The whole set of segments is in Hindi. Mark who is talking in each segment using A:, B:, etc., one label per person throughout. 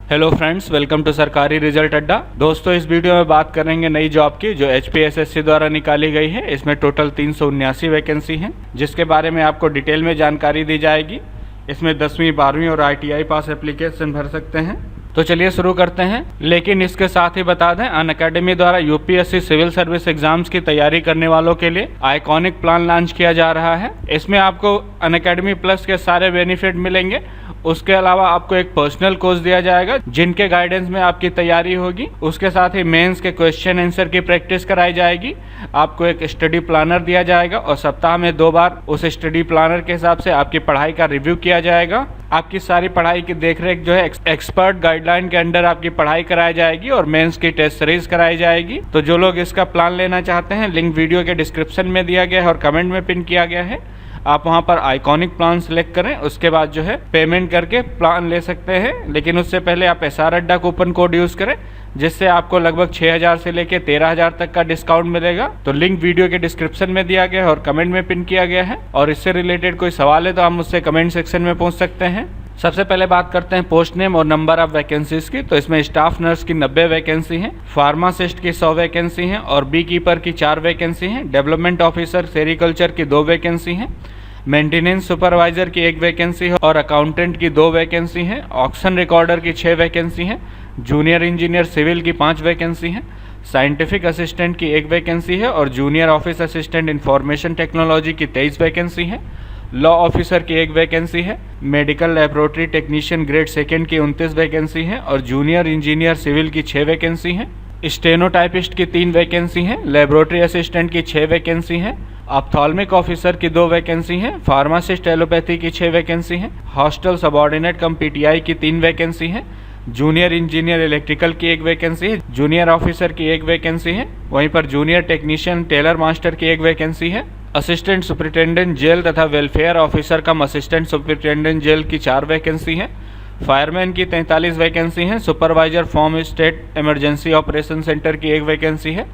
A: हेलो फ्रेंड्स, वेलकम टू सरकारी रिजल्ट अड्डा। दोस्तों, इस वीडियो में बात करेंगे नई जॉब की जो HPSSC द्वारा निकाली गई है। इसमें टोटल 379 वैकेंसी हैं, जिसके बारे में आपको डिटेल में जानकारी दी जाएगी। इसमें 10वीं 12वीं और ITI पास एप्लीकेशन भर सकते हैं। तो चलिए शुरू करते हैं। लेकिन इसके साथ ही बता दें, अनअकैडमी द्वारा UPSC सिविल सर्विस एग्जाम्स की तैयारी करने वालों के लिए आइकॉनिक प्लान लॉन्च किया जा रहा है। इसमें आपको अनअकैडमी प्लस के सारे बेनिफिट मिलेंगे। उसके अलावा आपको एक पर्सनल कोच दिया जाएगा जिनके गाइडेंस में आपकी तैयारी होगी। उसके साथ ही मेंस के क्वेश्चन आंसर की प्रैक्टिस कराई जाएगी। आपको एक स्टडी प्लानर दिया जाएगा और सप्ताह में 2 बार उस स्टडी प्लानर के हिसाब से आपकी पढ़ाई का रिव्यू किया जाएगा। आपकी सारी पढ़ाई की देखरेख जो है एक्सपर्ट गाइडलाइन के अंडर आपकी पढ़ाई कराई जाएगी और मेंस की टेस्ट सीरीज कराई जाएगी। तो जो लोग इसका प्लान लेना चाहते हैं, लिंक वीडियो के डिस्क्रिप्शन में दिया गया है और कमेंट में पिन किया गया है। आप वहां पर आइकॉनिक प्लान सेलेक्ट करें, उसके बाद जो है पेमेंट करके प्लान ले सकते हैं। लेकिन उससे पहले आप SR अड्डा कूपन कोड यूज़ करें, जिससे आपको लगभग 6000 से लेकर 13000 तक का डिस्काउंट मिलेगा। तो लिंक वीडियो के डिस्क्रिप्शन में दिया गया है और कमेंट में पिन किया गया है। और इससे रिलेटेड कोई सवाल है तो आप मुझसे कमेंट सेक्शन में पूछ सकते हैं। सबसे पहले बात करते हैं पोस्ट नेम और नंबर ऑफ वैकेंसीज की। तो इसमें स्टाफ नर्स की 90 वैकेंसी हैं, फार्मासिस्ट की 100 वैकेंसी हैं और बी कीपर की 4 वैकेंसी हैं। डेवलपमेंट ऑफिसर सेरिकल्चर की 2 वैकेंसी हैं। मेंटेनेंस सुपरवाइजर की 1 वैकेंसी है और अकाउंटेंट की 2 वैकेंसी हैं। ऑक्शन रिकॉर्डर की 6 वैकेंसी हैं। जूनियर इंजीनियर सिविल की 5 वैकेंसी हैं। साइंटिफिक असिस्टेंट की 1 वैकेंसी है और junior office assistant information technology की 23 वैकेंसी है। लॉ ऑफिसर की 1 वैकेंसी है। मेडिकल लेबोरेटरी टेक्नीशियन ग्रेड 2 की 29 वैकेंसी है और जूनियर इंजीनियर सिविल की 6 वैकेंसी है। स्टेनोटाइपिस्ट की 3 वैकेंसी हैं। लेबोरेटरी असिस्टेंट की 6 वैकेंसी हैं। ऑप्थाल्मिक ऑफिसर की 2 वैकेंसी हैं। फार्मासिस्ट एलोपैथी की 6 वैकेंसी हैं। हॉस्टल सबऑर्डिनेट कम PTI की 3 वैकेंसी हैं। जूनियर इंजीनियर इलेक्ट्रिकल की 1 वैकेंसी है। जूनियर ऑफिसर की 1 वैकेंसी है। वहीं पर जूनियर टेक्नीशियन टेलर मास्टर की 1 वैकेंसी है। असिस्टेंट सुपरिटेंडेंट जेल तथा वेलफेयर ऑफिसर कम असिस्टेंट सुपरिटेंडेंट जेल की 4 वैकेंसी हैं। फायरमैन की 43 वैकेंसी हैं। Supervisor form state emergency operation centre की 1 वैकेंसी है।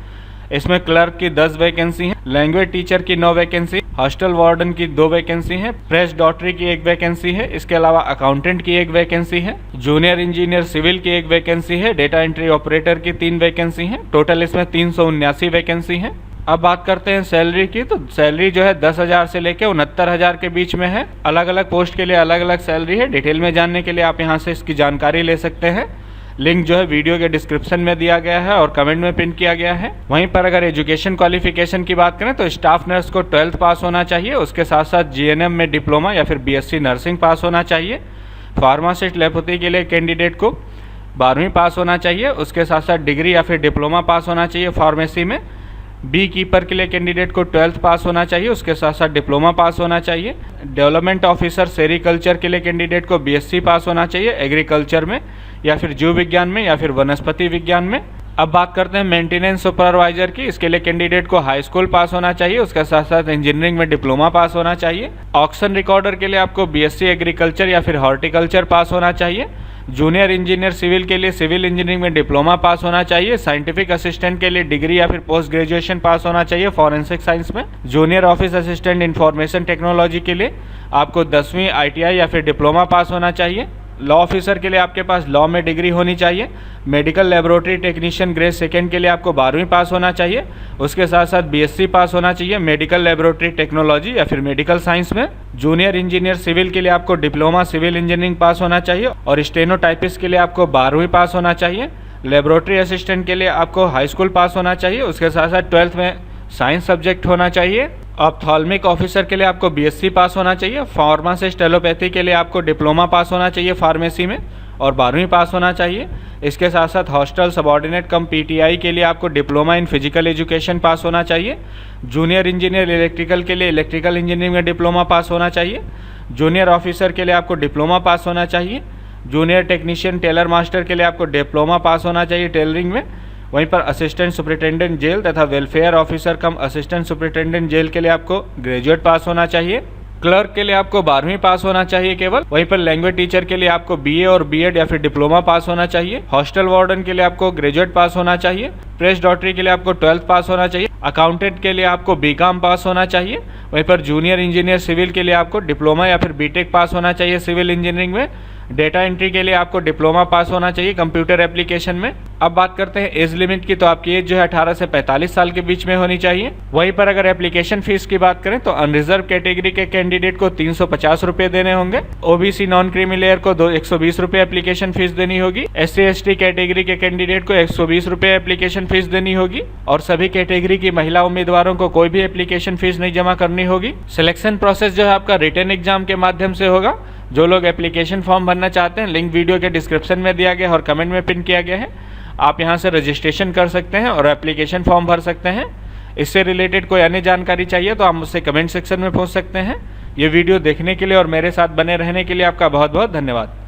A: इसमें क्लर्क की 10 वैकेंसी है। लैंग्वेज टीचर की 9 वैकेंसी। हॉस्टल वार्डन की 2 वैकेंसी है। प्रेस डॉक्टरी की 1 वैकेंसी है। इसके अलावा अकाउंटेंट की 1 वैकेंसी है। जूनियर इंजीनियर सिविल की 1 वैकेंसी है। डेटा एंट्री ऑपरेटर की 3 वैकेंसी है। टोटल इसमें 379 वैकेंसी है। अब बात करते हैं सैलरी की। तो सैलरी जो है 10,000 से लेकर 69,000 के बीच में है। अलग अलग पोस्ट के लिए अलग अलग सैलरी है। डिटेल में जानने के लिए आप यहाँ से इसकी जानकारी ले सकते हैं। लिंक जो है वीडियो के डिस्क्रिप्शन में दिया गया है और कमेंट में पिन किया गया है। वहीं पर अगर एजुकेशन क्वालिफिकेशन की बात करें तो स्टाफ नर्स को 12th पास होना चाहिए। उसके साथ साथ GNM में डिप्लोमा या फिर BSc नर्सिंग पास होना चाहिए। फार्मासिस्ट लेपोथी के लिए कैंडिडेट को 12वीं पास होना चाहिए। उसके साथ साथ डिग्री या फिर डिप्लोमा पास होना चाहिए फार्मेसी में। बी कीपर के लिए कैंडिडेट को 12th पास होना चाहिए। उसके साथ साथ डिप्लोमा पास होना चाहिए। डेवलपमेंट ऑफिसर सेरिकल्चर के लिए कैंडिडेट को BSc पास होना चाहिए एग्रीकल्चर में या फिर जीव विज्ञान में या फिर वनस्पति विज्ञान में। अब बात करते हैं मेंटेनेंस सुपरवाइजर की। इसके लिए कैंडिडेट को हाई स्कूल पास होना चाहिए। उसके साथ साथ इंजीनियरिंग में डिप्लोमा पास होना चाहिए। ऑक्शन रिकॉर्डर के लिए आपको BSc एग्रीकल्चर या फिर हॉर्टिकल्चर पास होना चाहिए। जूनियर इंजीनियर सिविल के लिए सिविल इंजीनियरिंग में डिप्लोमा पास होना चाहिए। साइंटिफिक असिस्टेंट के लिए डिग्री या फिर पोस्ट ग्रेजुएशन पास होना चाहिए फॉरेंसिक साइंस में। Junior office assistant information technology के लिए आपको 10वीं ITI या फिर डिप्लोमा पास होना चाहिए। लॉ ऑफिसर के लिए आपके पास लॉ में डिग्री होनी चाहिए। मेडिकल लेबोरेटरी टेक्नीशियन ग्रेड 2 के लिए आपको 12वीं पास होना चाहिए। उसके साथ साथ BSc पास होना चाहिए मेडिकल लेबोरेटरी टेक्नोलॉजी या फिर मेडिकल साइंस में। जूनियर इंजीनियर सिविल के लिए आपको डिप्लोमा सिविल इंजीनियरिंग पास होना चाहिए और स्टेनोटाइपिस्ट के लिए आपको 12वीं पास होना चाहिए। लेबोरेटरी असिस्टेंट के लिए आपको हाई स्कूल पास होना चाहिए। उसके साथ साथ 12th में साइंस सब्जेक्ट होना चाहिए। ऑप्थाल्मिक ऑफिसर के लिए आपको BSc पास होना चाहिए। फार्मासिस्ट एलोपैथी के लिए आपको डिप्लोमा पास होना चाहिए फार्मेसी में और 12वीं पास होना चाहिए। इसके साथ साथ हॉस्टल सबऑर्डिनेट कम PTI के लिए आपको डिप्लोमा इन फिजिकल एजुकेशन पास होना चाहिए। जूनियर इंजीनियर इलेक्ट्रिकल के लिए इलेक्ट्रिकल इंजीनियरिंग में डिप्लोमा पास होना चाहिए। जूनियर ऑफिसर के लिए आपको डिप्लोमा पास होना चाहिए। जूनियर टेक्नीशियन टेलर मास्टर के लिए आपको डिप्लोमा पास होना चाहिए टेलरिंग में। वहीं पर असिस्टेंट सुपरिटेंडेंट जेल तथा वेलफेयर ऑफिसर कम असिस्टेंट सुपरिटेंडेंट जेल के लिए आपको ग्रेजुएट पास होना चाहिए। क्लर्क के लिए आपको 12वीं पास होना चाहिए केवल। वहीं पर लैंग्वेज टीचर के लिए आपको BA और B.Ed या फिर डिप्लोमा पास होना चाहिए। हॉस्टल वार्डन के लिए आपको ग्रेजुएट पास होना चाहिए। प्रेस डॉक्टरी के लिए आपको 12th पास होना चाहिए। अकाउंटेंट के लिए आपको BCom पास होना चाहिए। वहीं पर जूनियर इंजीनियर सिविल के लिए आपको डिप्लोमा या फिर B.Tech पास होना चाहिए सिविल इंजीनियरिंग में। डेटा एंट्री के लिए आपको डिप्लोमा पास होना चाहिए कंप्यूटर एप्लीकेशन में। अब बात करते हैं एज लिमिट की, तो आपकी एज जो है 18 से 45 साल के बीच में होनी चाहिए। वहीं पर अगर एप्लीकेशन फीस की बात करें तो अनरिजर्व कैटेगरी के कैंडिडेट को 350 रुपए देने होंगे, ओबीसी नॉन क्रीमी लेयर को 120 रुपए एप्लीकेशन फीस देनी होगी, SC/ST कैटेगरी के कैंडिडेट को 120 रुपए एप्लीकेशन फीस देनी होगी और सभी कैटेगरी की महिला उम्मीदवारों को कोई भी एप्लीकेशन फीस नहीं जमा करनी होगी। सिलेक्शन प्रोसेस जो है आपका रिटन एग्जाम के माध्यम से होगा। जो लोग एप्लीकेशन फॉर्म भरना चाहते हैं, लिंक वीडियो के डिस्क्रिप्शन में दिया गया है और कमेंट में पिन किया गया है। आप यहां से रजिस्ट्रेशन कर सकते हैं और एप्लीकेशन फॉर्म भर सकते हैं। इससे रिलेटेड कोई अन्य जानकारी चाहिए तो आप मुझसे कमेंट सेक्शन में पूछ सकते हैं। ये वीडियो देखने के लिए और मेरे साथ बने रहने के लिए आपका बहुत बहुत धन्यवाद।